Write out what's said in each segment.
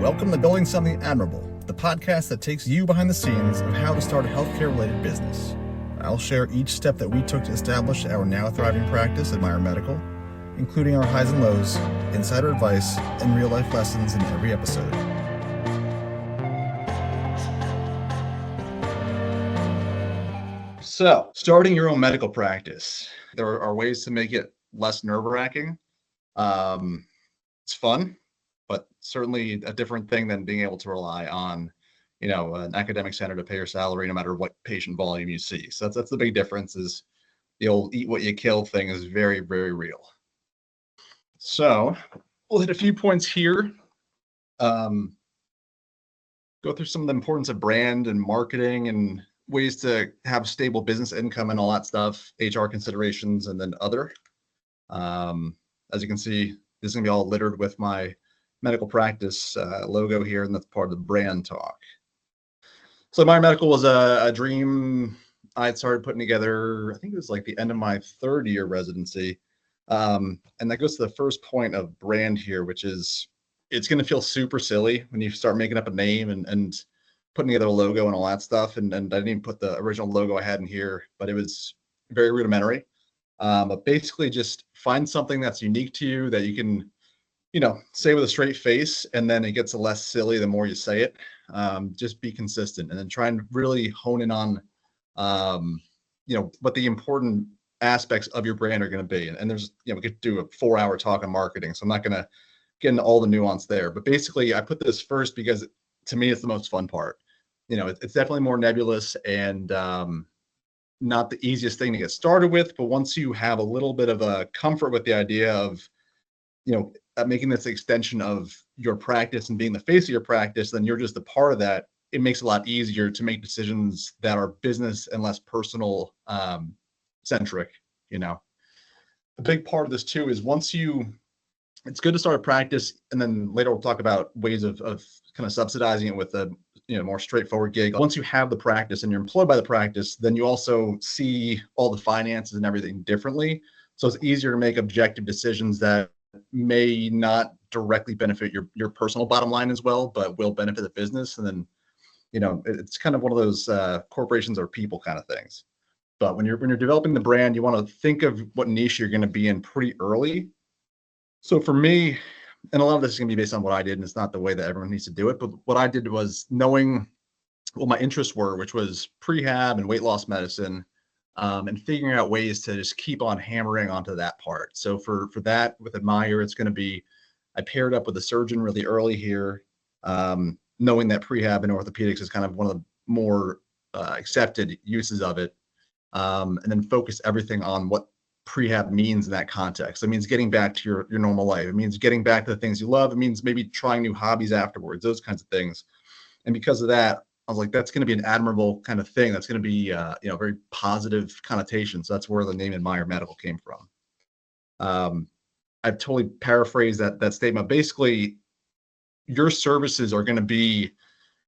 Welcome to Building Something Admirable, the podcast that takes you behind the scenes of how to start a healthcare-related business. I'll share each step that we took to establish our now thriving practice at Meyer Medical, including our highs and lows, insider advice, and real-life lessons in every episode. So, starting your own medical practice. There are ways to make it less nerve-wracking. It's fun, but certainly a different thing than being able to rely on, an academic center to pay your salary no matter what patient volume you see. So that's the big difference. Is the old eat what you kill thing is very, very real. So we'll hit a few points here. Go through some of the importance of brand and marketing and ways to have stable business income and all that stuff, HR considerations, and then other. As you can see, this is going to be all littered with my medical practice logo here, and that's part of the brand talk. So Meyer Medical was a dream I had started putting together, I think it was like the end of my third year residency. And that goes to the first point of brand here, which is it's going to feel super silly when you start making up a name and putting together a logo and all that stuff. And I didn't even put the original logo I had in here, but it was very rudimentary. But basically just find something that's unique to you that you can, say with a straight face, and then it gets less silly the more you say it. Just be consistent, and then try and really hone in on, what the important aspects of your brand are going to be. And there's, we could do a 4-hour talk on marketing, so I'm not going to get into all the nuance there. But basically, I put this first because to me, it's the most fun part. It's definitely more nebulous and not the easiest thing to get started with. But once you have a little bit of a comfort with the idea of, making this extension of your practice and being the face of your practice, then you're just a part of that. It makes it a lot easier to make decisions that are business and less personal centric. A big part of this too is it's good to start a practice, and then later we'll talk about ways of kind of subsidizing it with a more straightforward gig. Once you have the practice and you're employed by the practice, then you also see all the finances and everything differently. So it's easier to make objective decisions that may not directly benefit your personal bottom line as well, but will benefit the business. And then, it's kind of one of those corporations or people kind of things. But when you're developing the brand, you want to think of what niche you're going to be in pretty early. So for me, and a lot of this is going to be based on what I did, and it's not the way that everyone needs to do it, but what I did was knowing what my interests were, which was prehab and weight loss medicine, and figuring out ways to just keep on hammering onto that part. So for that, with Admire, it's going to be, I paired up with a surgeon really early here, knowing that prehab and orthopedics is kind of one of the more accepted uses of it, and then focus everything on what prehab means in that context. It means getting back to your normal life. It means getting back to the things you love. It means maybe trying new hobbies afterwards, those kinds of things. And because of that, I was like, that's going to be an admirable kind of thing. That's going to be, very positive connotation. So that's where the name Meyer Medical came from. I've totally paraphrased that statement. Basically, your services are going to be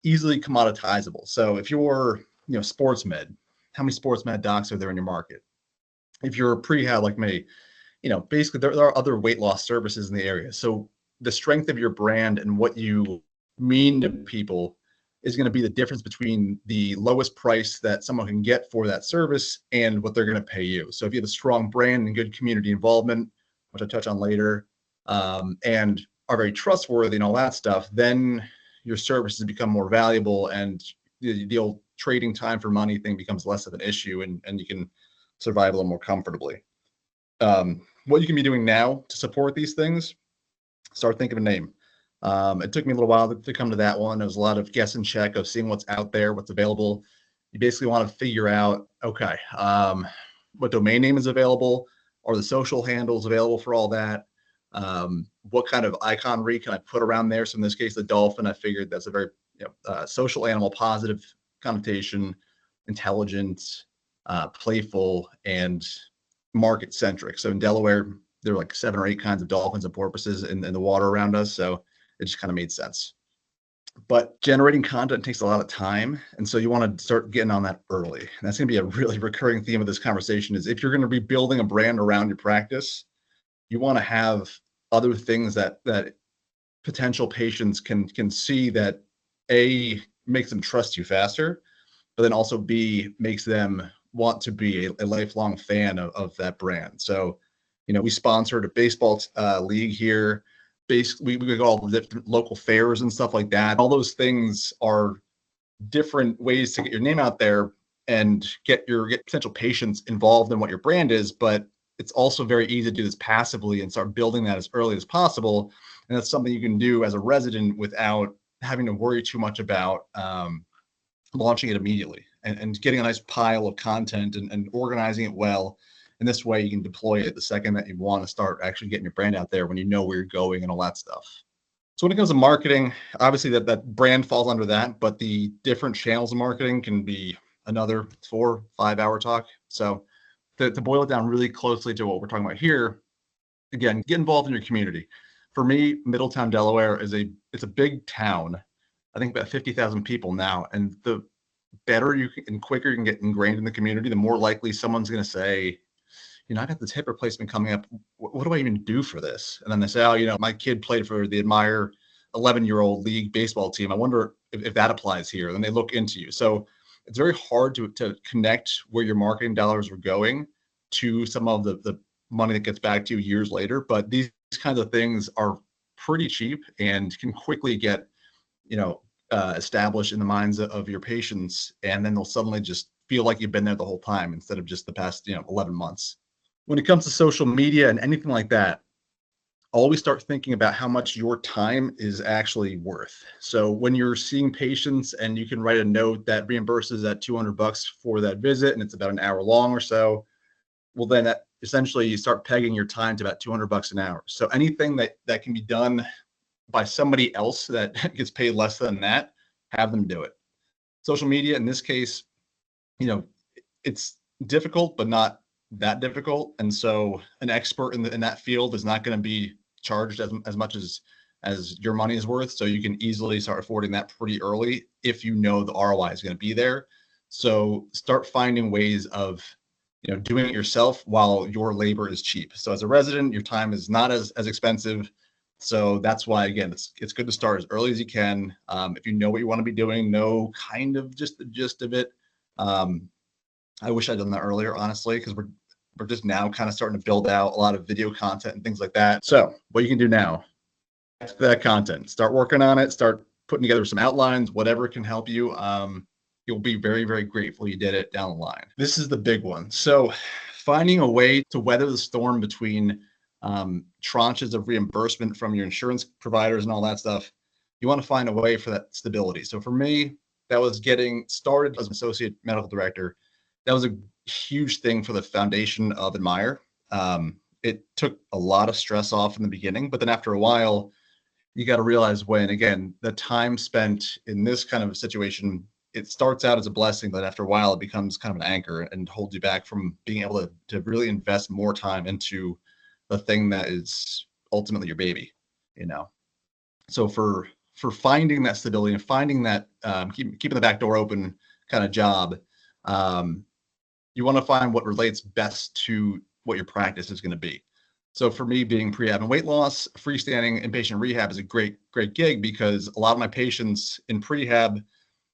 easily commoditizable. So if you're, sports med, how many sports med docs are there in your market? If you're a prehab like me, basically there are other weight loss services in the area. So the strength of your brand and what you mean to people is going to be the difference between the lowest price that someone can get for that service and what they're going to pay you. So if you have a strong brand and good community involvement, which I'll touch on later, and are very trustworthy and all that stuff, then your services become more valuable, and the old trading time for money thing becomes less of an issue, and you can survive a little more comfortably. What you can be doing now to support these things, start thinking of a name. It took me a little while to come to that one. There was a lot of guess and check of seeing what's out there, what's available. You basically want to figure out, okay, what domain name is available? Are the social handles available for all that? What kind of iconry can I put around there? So in this case, the dolphin, I figured that's a very social animal, positive connotation, intelligent, playful, and market centric. So in Delaware, there are like 7 or 8 kinds of dolphins and porpoises in the water around us. So it just kind of made sense. But generating content takes a lot of time. And so you want to start getting on that early. And that's going to be a really recurring theme of this conversation is if you're going to be building a brand around your practice, you want to have other things that potential patients can see that A, makes them trust you faster, but then also B, makes them want to be a lifelong fan of that brand. So, we sponsored a baseball league here. Basically, we go all the different local fairs and stuff like that. All those things are different ways to get your name out there and get potential patients involved in what your brand is. But it's also very easy to do this passively and start building that as early as possible. And that's something you can do as a resident without having to worry too much about launching it immediately and getting a nice pile of content and organizing it well. And this way you can deploy it the second that you want to start actually getting your brand out there when you know where you're going and all that stuff. So when it comes to marketing, obviously that brand falls under that, but the different channels of marketing can be another 4-5 hour talk. So to boil it down really closely to what we're talking about here, again, get involved in your community. For me, Middletown, Delaware it's a big town. I think about 50,000 people now, and the better you can and quicker you can get ingrained in the community, the more likely someone's going to say, I got this hip replacement coming up. What do I even do for this? And then they say, oh, my kid played for the Admire 11-year-old league baseball team. I wonder if that applies here. And then they look into you. So it's very hard to connect where your marketing dollars are going to some of the money that gets back to you years later. But these kinds of things are pretty cheap and can quickly get, established in the minds of your patients. And then they'll suddenly just feel like you've been there the whole time instead of just the past, 11 months. When it comes to social media and anything like that, always start thinking about how much your time is actually worth. So when you're seeing patients and you can write a note that reimburses that $200 for that visit and it's about an hour long or so, well, then that essentially you start pegging your time to about $200 an hour. So anything that can be done by somebody else that gets paid less than that, have them do it. Social media in this case, it's difficult, but not that difficult. And so an expert in that field is not going to be charged as much as your money is worth. So you can easily start affording that pretty early if you know the ROI is going to be there. So start finding ways of doing it yourself while your labor is cheap. So as a resident, your time is not as expensive. So that's why, again, it's good to start as early as you can. If you know what you want to be doing, know kind of just the gist of it. I wish I'd done that earlier, honestly, because we're just now kind of starting to build out a lot of video content and things like that. So what you can do now, that content, start working on it, start putting together some outlines, whatever can help you. You'll be very, very grateful you did it down the line. This is the big one. So finding a way to weather the storm between tranches of reimbursement from your insurance providers and all that stuff, you want to find a way for that stability. So for me, that was getting started as an associate medical director. That was a huge thing for the foundation of Admire. It took a lot of stress off in the beginning, but then after a while, you got to realize again, the time spent in this kind of a situation, it starts out as a blessing, but after a while, it becomes kind of an anchor and holds you back from being able to really invest more time into the thing that is ultimately your baby, So for finding that stability and finding that keeping the back door open kind of job, you want to find what relates best to what your practice is going to be. So for me, being prehab and weight loss, freestanding inpatient rehab is a great gig because a lot of my patients in prehab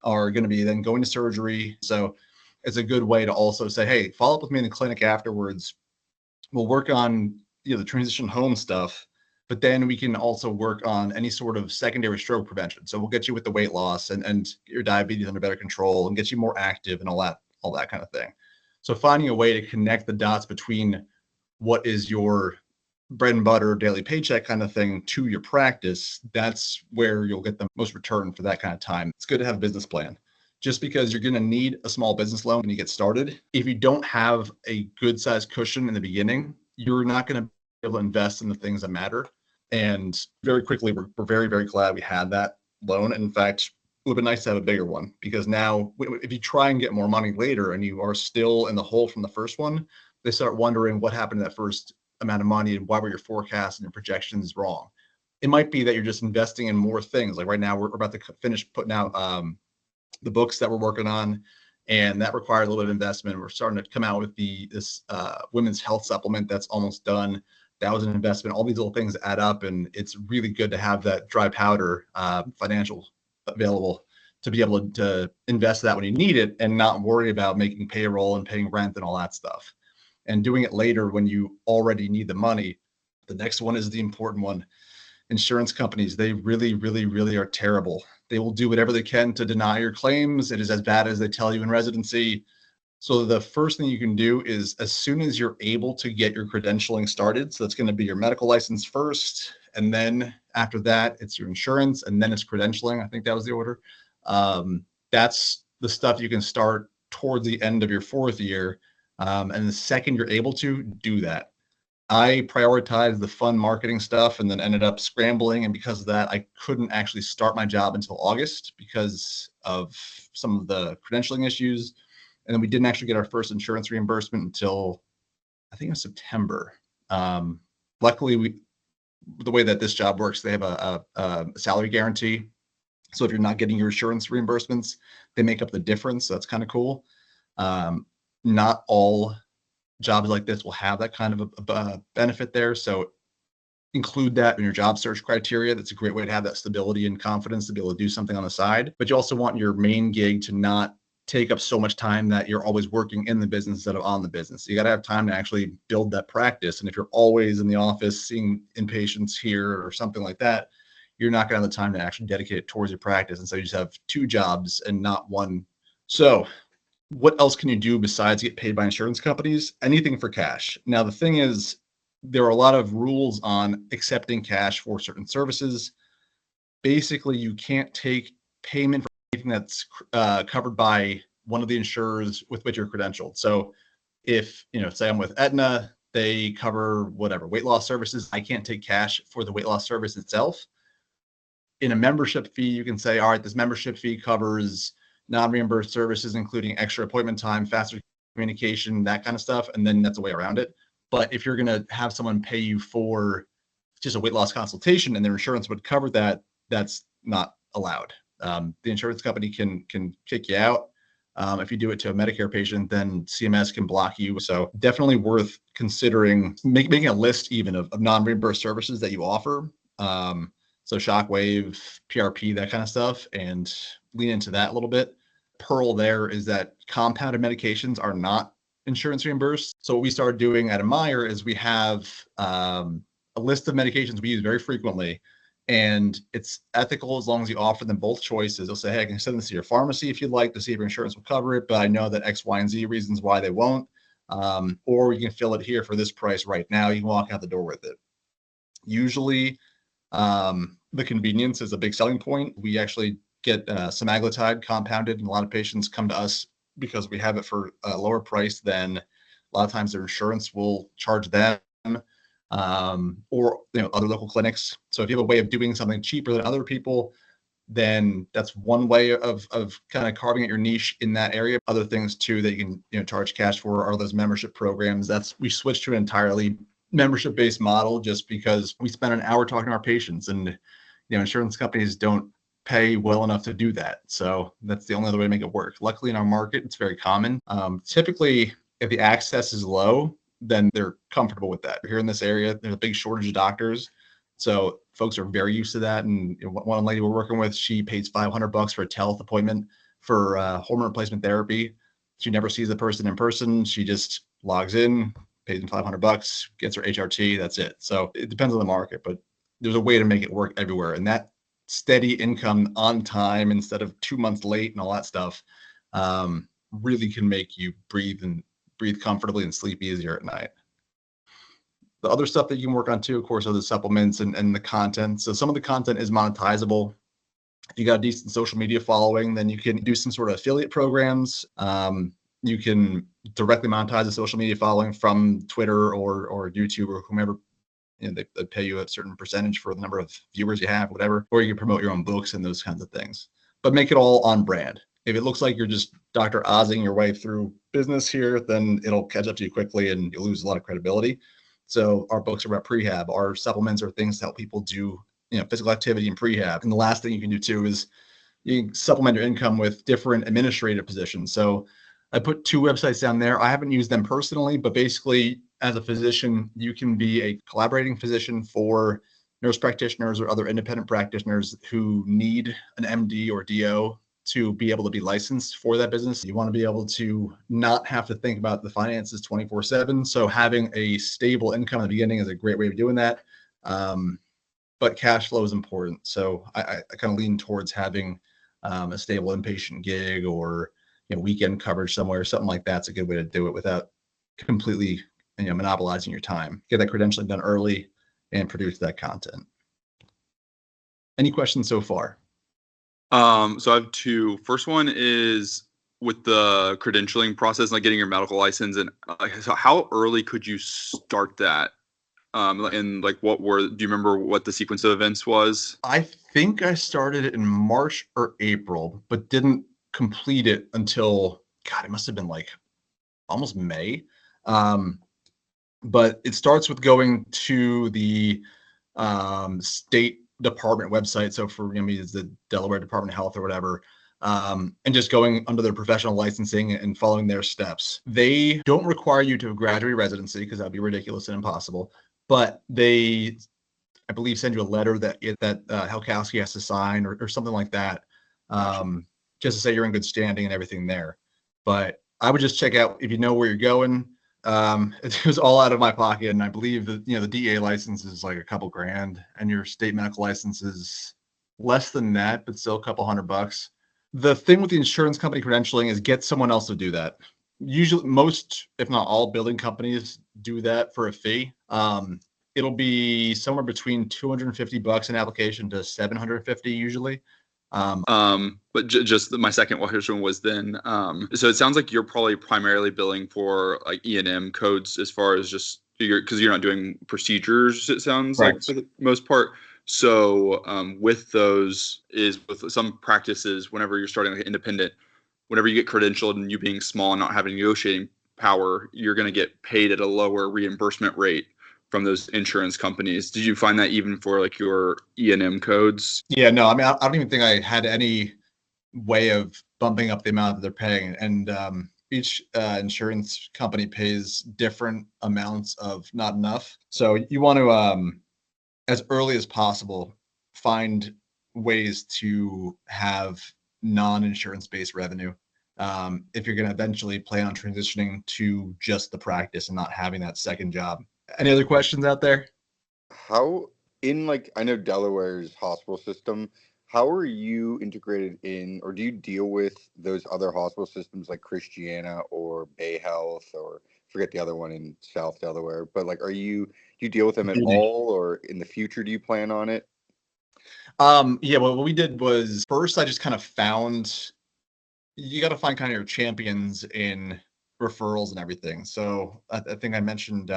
are going to be then going to surgery. So it's a good way to also say, hey, follow up with me in the clinic afterwards. We'll work on the transition home stuff, but then we can also work on any sort of secondary stroke prevention. So we'll get you with the weight loss and your diabetes under better control and get you more active and all that kind of thing. So finding a way to connect the dots between what is your bread and butter daily paycheck kind of thing to your practice, that's where you'll get the most return for that kind of time. It's good to have a business plan. Just because you're going to need a small business loan when you get started, if you don't have a good sized cushion in the beginning, you're not going to be able to invest in the things that matter. And very quickly, we're very, very glad we had that loan. In fact, it would have been nice to have a bigger one because now if you try and get more money later and you are still in the hole from the first one, they start wondering what happened to that first amount of money and why were your forecasts and your projections wrong. It might be that you're just investing in more things. Like right now, we're about to finish putting out the books that we're working on, and that requires a little bit of investment. We're starting to come out with this women's health supplement that's almost done. that was an investment. All these little things add up, and it's really good to have that dry powder, financial available to be able to invest that when you need it and not worry about making payroll and paying rent and all that stuff. And doing it later when you already need the money. The next one is the important one. Insurance companies, they really, really, really are terrible. They will do whatever they can to deny your claims. It is as bad as they tell you in residency. So the first thing you can do is, as soon as you're able to get your credentialing started, so that's going to be your medical license first, and then after that, it's your insurance, and then it's credentialing. I think that was the order. That's the stuff you can start towards the end of your 4th year. And the second you're able to do that, I prioritized the fun marketing stuff and then ended up scrambling. And because of that, I couldn't actually start my job until August because of some of the credentialing issues. And then we didn't actually get our first insurance reimbursement until I think it was September. Luckily, the way that this job works, they have a salary guarantee. So if you're not getting your insurance reimbursements, they make up the difference. So that's kind of cool. Not all jobs like this will have that kind of a benefit there. So include that in your job search criteria. That's a great way to have that stability and confidence to be able to do something on the side. But you also want your main gig to not take up so much time that you're always working in the business instead of on the business. You got to have time to actually build that practice. And if you're always in the office seeing inpatients here or something like that, you're not going to have the time to actually dedicate it towards your practice. And so you just have 2 jobs and not one. So what else can you do besides get paid by insurance companies? Anything for cash. Now, the thing is, there are a lot of rules on accepting cash for certain services. Basically, you can't take payment for anything that's covered by one of the insurers with which you're credentialed. So if, say I'm with Aetna, they cover whatever, weight loss services. I can't take cash for the weight loss service itself. In a membership fee, you can say, all right, this membership fee covers non-reimbursed services, including extra appointment time, faster communication, that kind of stuff. And then that's a way around it. But if you're going to have someone pay you for just a weight loss consultation and their insurance would cover that, that's not allowed. The insurance company can kick you out. If you do it to a Medicare patient, then CMS can block you. So definitely worth considering making a list even of non-reimbursed services that you offer. So Shockwave, PRP, that kind of stuff, and lean into that a little bit. Pearl there is that compounded medications are not insurance reimbursed. So what we started doing at Admire is we have a list of medications we use very frequently, and it's ethical as long as you offer them both choices. They'll say, hey, I can send this to your pharmacy if you'd like to see if your insurance will cover it, but I know that X, Y, and Z reasons why they won't. Or you can fill it here for this price right now. You can walk out the door with it. Usually, the convenience is a big selling point. We actually get semaglutide compounded, and a lot of patients come to us because we have it for a lower price than a lot of times their insurance will charge them, or other local clinics. So if you have a way of doing something cheaper than other people, then that's one way of kind of carving out your niche in that area. Other things too that you can charge cash for are those membership programs. We switched to an entirely membership-based model just because we spend an hour talking to our patients, and insurance companies don't pay well enough to do that. So that's the only other way to make it work. Luckily in our market, it's very common. Typically, if the access is low, then they're comfortable with that. Here in this area, there's a big shortage of doctors. So folks are very used to that. And one lady we're working with, she pays $500 for a telehealth appointment for hormone replacement therapy. She never sees the person in person. She just logs in, pays them $500, gets her HRT. That's it. So it depends on the market, but there's a way to make it work everywhere. And that steady income on time instead of 2 months late and all that stuff really can make you breathe comfortably and sleep easier at night. The other stuff that you can work on too, of course, are the supplements and the content. So some of the content is monetizable. If you got a decent social media following, then you can do some sort of affiliate programs. You can directly monetize the social media following from Twitter or YouTube or whomever. They pay you a certain percentage for the number of viewers you have, whatever, or you can promote your own books and those kinds of things. But make it all on brand. If it looks like you're just Dr. Ozing your way through business here, then it'll catch up to you quickly and you'll lose a lot of credibility. So our books are about prehab. Our supplements are things to help people do physical activity and prehab. And the last thing you can do too is you can supplement your income with different administrative positions. So I put 2 websites down there. I haven't used them personally, but basically as a physician, you can be a collaborating physician for nurse practitioners or other independent practitioners who need an MD or DO to be able to be licensed for that business. You want to be able to not have to think about the finances 24/7. So having a stable income at the beginning is a great way of doing that. But cash flow is important. So I kind of lean towards having a stable inpatient gig or weekend coverage somewhere, something like that's a good way to do it without completely monopolizing your time. Get that credentialing done early and produce that content. Any questions so far? So I have two. First one is with the credentialing process, like getting your medical license, and so how early could you start that? And like, do you remember what the sequence of events was? I think I started it in March or April, but didn't complete it until, God, it must have been like almost May. But it starts with going to the state department website. So for me, it's the Delaware Department of Health or whatever. And just going under their professional licensing and following their steps. They don't require you to have graduate residency because that'd be ridiculous and impossible. But they, I believe, send you a letter that Helkowski has to sign or something like that, just to say you're in good standing and everything there. But I would just check out if you know where you're going. It was all out of my pocket, and I believe that the DEA license is like a couple grand, and your state medical license is less than that, but still a couple $100. The thing with the insurance company credentialing is get someone else to do that. Usually, most, if not all, building companies do that for a fee. It'll be somewhere between $250 an application to $750 usually. But just my second question was then, so it sounds like you're probably primarily billing for like E&M codes as far as just because you're not doing procedures, it sounds Right. like for the most part. So with those is with some practices, whenever you're starting like independent, whenever you get credentialed and you being small and not having negotiating power, you're going to get paid at a lower reimbursement rate from those insurance companies. Did you find that even for like your E&M codes? Yeah, no, I mean, I don't even think I had any way of bumping up the amount that they're paying. And each insurance company pays different amounts of not enough. So you want to, as early as possible, find ways to have non-insurance based revenue. If you're going to eventually plan on transitioning to just the practice and not having that second job. Any other questions out there? How I know Delaware's hospital system, how are you integrated in, or do you deal with those other hospital systems like Christiana or Bay Health, or forget the other one in South Delaware, but like, do you deal with them at all, or in the future, do you plan on it? Yeah, well, what we did was first I just kind of found, you got to find kind of your champions in referrals and everything. So I think I mentioned,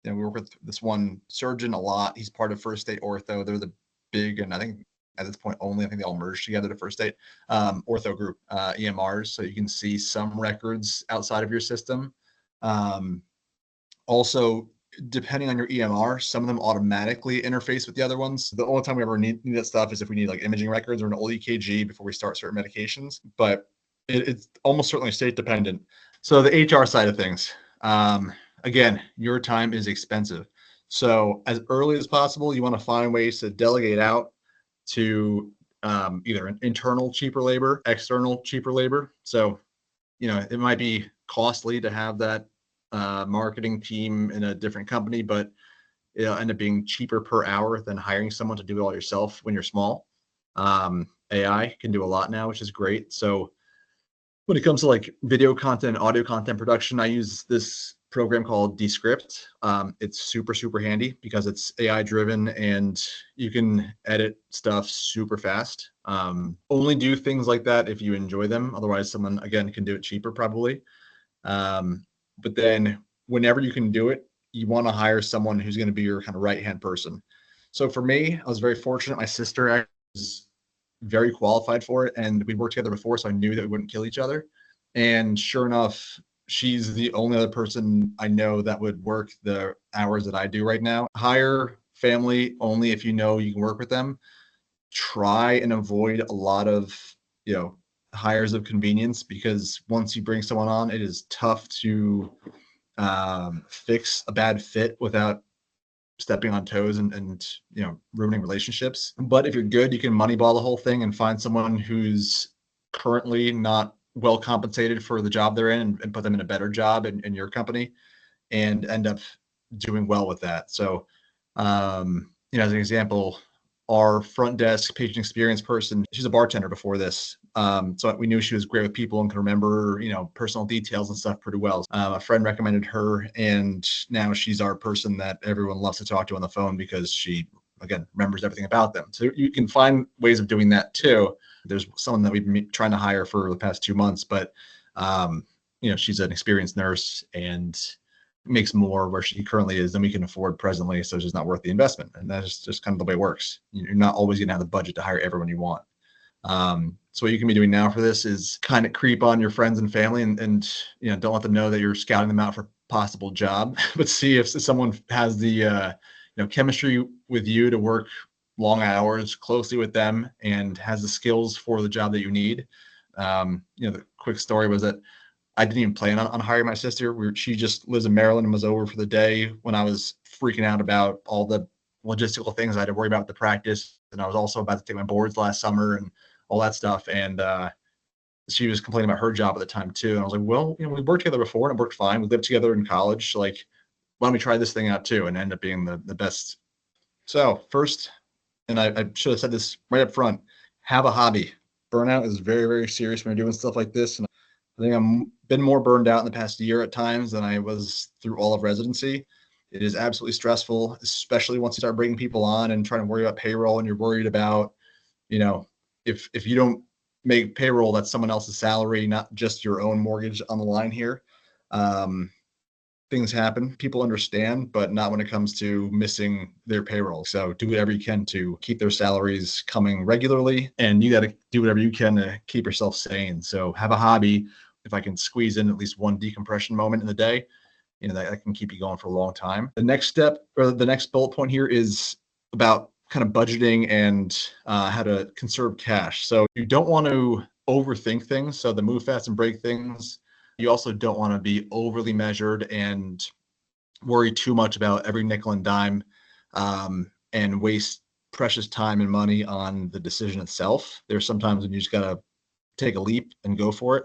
we work with this one surgeon a lot. He's part of First State Ortho. They're the big, and I think at this point only, I think they all merged together to First State Ortho Group, EMRs. So you can see some records outside of your system. Also, depending on your EMR, some of them automatically interface with the other ones. The only time we ever need that stuff is if we need like imaging records or an old EKG before we start certain medications. But it's almost certainly state dependent. So the HR side of things, again, your time is expensive. So as early as possible, you want to find ways to delegate out to either an internal cheaper labor, external cheaper labor. So, it might be costly to have that marketing team in a different company, but it'll end up being cheaper per hour than hiring someone to do it all yourself when you're small. AI can do a lot now, which is great. So when it comes to like video content, audio content production, I use this program called Descript. It's super, super handy because it's AI driven and you can edit stuff super fast. Only do things like that if you enjoy them. Otherwise, someone, again, can do it cheaper probably. But then whenever you can do it, you want to hire someone who's going to be your kind of right-hand person. So for me, I was very fortunate. My sister was very qualified for it, and we worked together before, so I knew that we wouldn't kill each other. And sure enough, she's the only other person I know that would work the hours that I do right now. Hire family only if you know you can work with them. Try and avoid a lot of, hires of convenience, because once you bring someone on, it is tough to fix a bad fit without stepping on toes and ruining relationships. But if you're good, you can moneyball the whole thing and find someone who's currently not well compensated for the job they're in and put them in a better job in your company and end up doing well with that. So, as an example, our front desk patient experience person, she's a bartender before this. So we knew she was great with people and could remember, personal details and stuff pretty well. A friend recommended her, and now she's our person that everyone loves to talk to on the phone because she, again, remembers everything about them. So you can find ways of doing that too. There's someone that we've been trying to hire for the past 2 months, but she's an experienced nurse and makes more where she currently is than we can afford presently, so it's just not worth the investment. And that's just kind of the way it works. You're not always going to have the budget to hire everyone you want. So what you can be doing now for this is kind of creep on your friends and family and don't let them know that you're scouting them out for a possible job, but see if someone has the chemistry with you to work long hours closely with them and has the skills for the job that you need. The quick story was that I didn't even plan on hiring my sister. She just lives in Maryland and was over for the day when I was freaking out about all the logistical things I had to worry about with the practice. And I was also about to take my boards last summer and all that stuff. And she was complaining about her job at the time too. And I was like, well, we worked together before and it worked fine. We lived together in college. Like, why don't we try this thing out too? And end up being the best. So first, and I should have said this right up front, have a hobby. Burnout is very, very serious when you're doing stuff like this. And I think I'm been more burned out in the past year at times than I was through all of residency. It is absolutely stressful, especially once you start bringing people on and trying to worry about payroll and you're worried about, if you don't make payroll, that's someone else's salary, not just your own mortgage on the line here. Things happen. People understand, but not when it comes to missing their payroll. So do whatever you can to keep their salaries coming regularly, and you got to do whatever you can to keep yourself sane. So have a hobby. If I can squeeze in at least one decompression moment in the day, that can keep you going for a long time. The next step or the next bullet point here is about kind of budgeting and how to conserve cash. So you don't want to overthink things. So the move fast and break things. You also don't want to be overly measured and worry too much about every nickel and dime and waste precious time and money on the decision itself. There's sometimes when you just got to take a leap and go for it.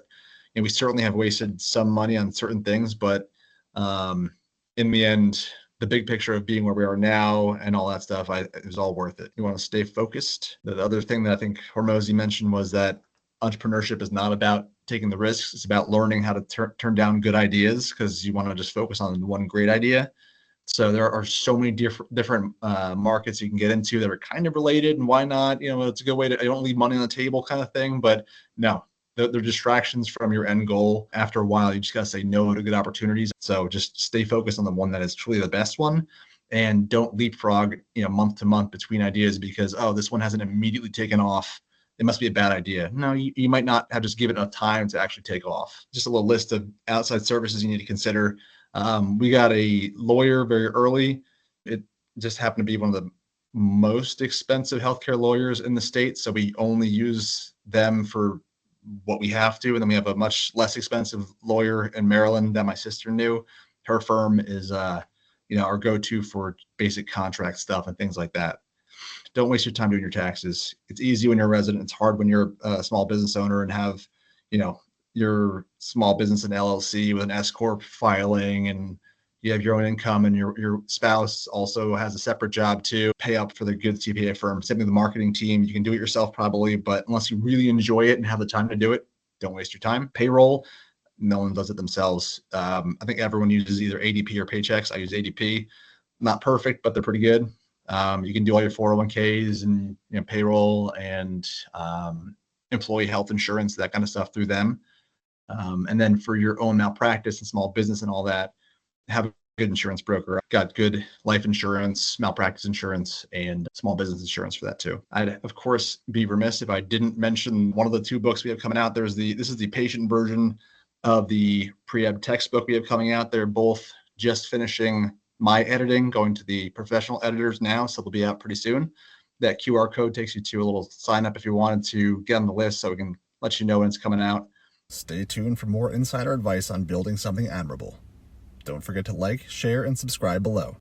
And we certainly have wasted some money on certain things, but in the end, the big picture of being where we are now and all that stuff, it was all worth it. You want to stay focused. The other thing that I think Hormozy mentioned was that entrepreneurship is not about taking the risks. It's about learning how to turn down good ideas because you want to just focus on one great idea. So there are so many different markets you can get into that are kind of related, and why not? It's a good way to, I don't leave money on the table kind of thing, but no, they're distractions from your end goal. After a while, you just got to say no to good opportunities. So just stay focused on the one that is truly the best one, and don't leapfrog, month to month between ideas because, oh, this one hasn't immediately taken off. It must be a bad idea. No, you might not have just given it enough time to actually take off. Just a little list of outside services you need to consider. We got a lawyer very early. It just happened to be one of the most expensive healthcare lawyers in the state. So we only use them for what we have to. And then we have a much less expensive lawyer in Maryland that my sister knew. Her firm is, our go-to for basic contract stuff and things like that. Don't waste your time doing your taxes. It's easy when you're a resident. It's hard when you're a small business owner and have, your small business and LLC with an S corp filing, and you have your own income, and your spouse also has a separate job to pay up for the good CPA firm. Same with the marketing team. You can do it yourself probably, but unless you really enjoy it and have the time to do it, don't waste your time. Payroll, no one does it themselves. I think everyone uses either ADP or Paychex. I use ADP. Not perfect, but they're pretty good. You can do all your 401ks and payroll and employee health insurance, that kind of stuff through them. And then for your own malpractice and small business and all that, have a good insurance broker. I've got good life insurance, malpractice insurance, and small business insurance for that too. I'd of course be remiss if I didn't mention one of the 2 books we have coming out. This is the patient version of the pre-ed textbook we have coming out. They're both just finishing my editing, going to the professional editors now, so they'll be out pretty soon. That QR code takes you to a little sign up if you wanted to get on the list so we can let you know when it's coming out. Stay tuned for more insider advice on building something admirable. Don't forget to like, share, and subscribe below.